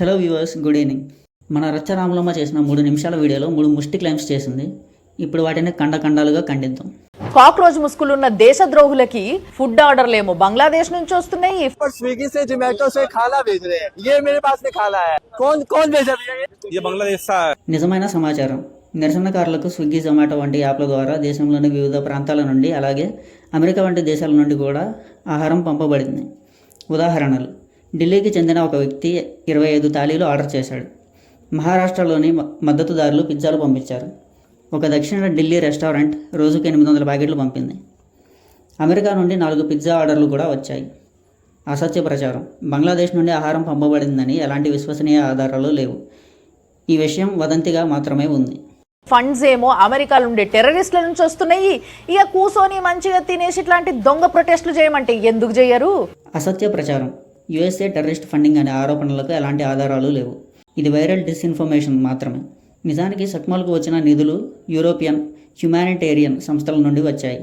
Hello viewers, good evening. మన రచ్చరాములమ్మ చేసిన 3 నిమిషాల వీడియోలో 3 ముష్టి క్లైమ్స్ చేసింది. ఇప్పుడు వాటిని ఖండాలుగా ఖండిద్దాం. కాక్రోచ్ ముసుగులున్న దేశద్రోహులకి ఫుడ్ ఆర్డర్లేమో బంగ్లాదేశ్ నుంచి వస్తున్నాయి. स्विगी से जोमेटो से खाना भेज रहे हैं। ये मेरे पास में खाना है। कौन भेजा भैया? ये बांग्लादेश से है। నిజమైన సమాచారం. నిరసనకారులకు స్విగ్గీ, జొమాటో వంటి యాప్ల ద్వారా దేశంలోని వివిధ ప్రాంతాల నుండి, అలాగే అమెరికా వంటి దేశాల నుండి కూడా ఆహారం పంపబడింది. ఉదాహరణలు: ఢిల్లీకి చెందిన ఒక వ్యక్తి 25 థాలీలు ఆర్డర్ చేశాడు. మహారాష్ట్రలోని మద్దతుదారులు పిజ్జాలు పంపించారు. ఒక దక్షిణ ఢిల్లీ రెస్టారెంట్ రోజుకు 800 ప్యాకెట్లు పంపింది. అమెరికా నుండి 4 పిజ్జా ఆర్డర్లు కూడా వచ్చాయి. అసత్య ప్రచారం. బంగ్లాదేశ్ నుండి ఆహారం పంపబడిందని ఎలాంటి విశ్వసనీయ ఆధారాలు లేవు. ఈ విషయం వదంతిగా మాత్రమే ఉంది. ఫండ్స్ ఏమో అమెరికాలో ఉండే టెర్రరిస్టుల నుంచి వస్తున్నాయి. ఇక కూసోని మంచిగా తినేసి ఇట్లాంటి దొంగ ప్రొటెస్టులు చేయమంటే ఎందుకు చేయరు? అసత్య ప్రచారం. యుఎస్ఏ టెర్రరిస్ట్ ఫండింగ్ అనే ఆరోపణలకు ఎలాంటి ఆధారాలు లేవు. ఇది వైరల్ డిస్ఇన్ఫర్మేషన్ మాత్రమే. నిజానికి సట్మాల్కు వచ్చిన నిధులు యూరోపియన్ హ్యుమానిటేరియన్ సంస్థల నుండి వచ్చాయి.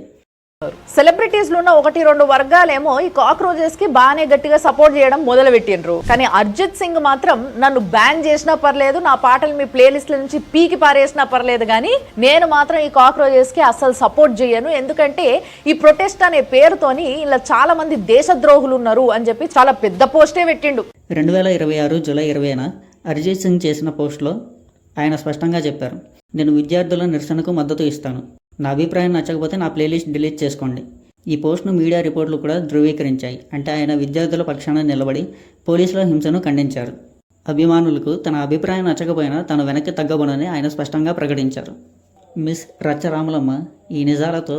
సెలబ్రిటీస్లో ఉన్న 1-2 వర్గాలేమో ఈ కాక్రోచెస్ కి బాగానే గట్టిగా సపోర్ట్ చేయడం మొదలు పెట్టిండ్రు. కానీ అర్జిత్ సింగ్ మాత్రం నన్ను బ్యాన్ చేసినా పర్లేదు, నా పాటలు మీ ప్లేలిస్ట్ల నుంచి పీకి పారేసినా పర్లేదు, కానీ నేను మాత్రం ఈ కాక్రోచెస్ కి అస్సలు సపోర్ట్ చేయను. ఎందుకంటే ఈ ప్రొటెస్ట్ అనే పేరుతోని ఇలా చాలా మంది దేశద్రోహులు ఉన్నారు అని చెప్పి చాలా పెద్ద పోస్టే పెట్టిండు. 2026 జూలై 20న అరిజిత్ సింగ్ చేసిన పోస్ట్లో ఆయన స్పష్టంగా చెప్పారు, నేను విద్యార్థుల నిరసనకు మద్దతు ఇస్తాను. నా అభిప్రాయం నచ్చకపోతే నా ప్లేలిస్ట్ డిలీట్ చేసుకోండి. ఈ పోస్ట్ను మీడియా రిపోర్ట్లు కూడా ధృవీకరించాయి. అంటే ఆయన విద్యార్థుల పక్షాన నిలబడి పోలీసుల హింసను ఖండించారు. అభిమానులకు తన అభిప్రాయం నచ్చకపోయినా తను వెనక్కి తగ్గబోనని ఆయన స్పష్టంగా ప్రకటించారు. మిస్ రచ్చరాములమ్మ ఈ నిజాలతో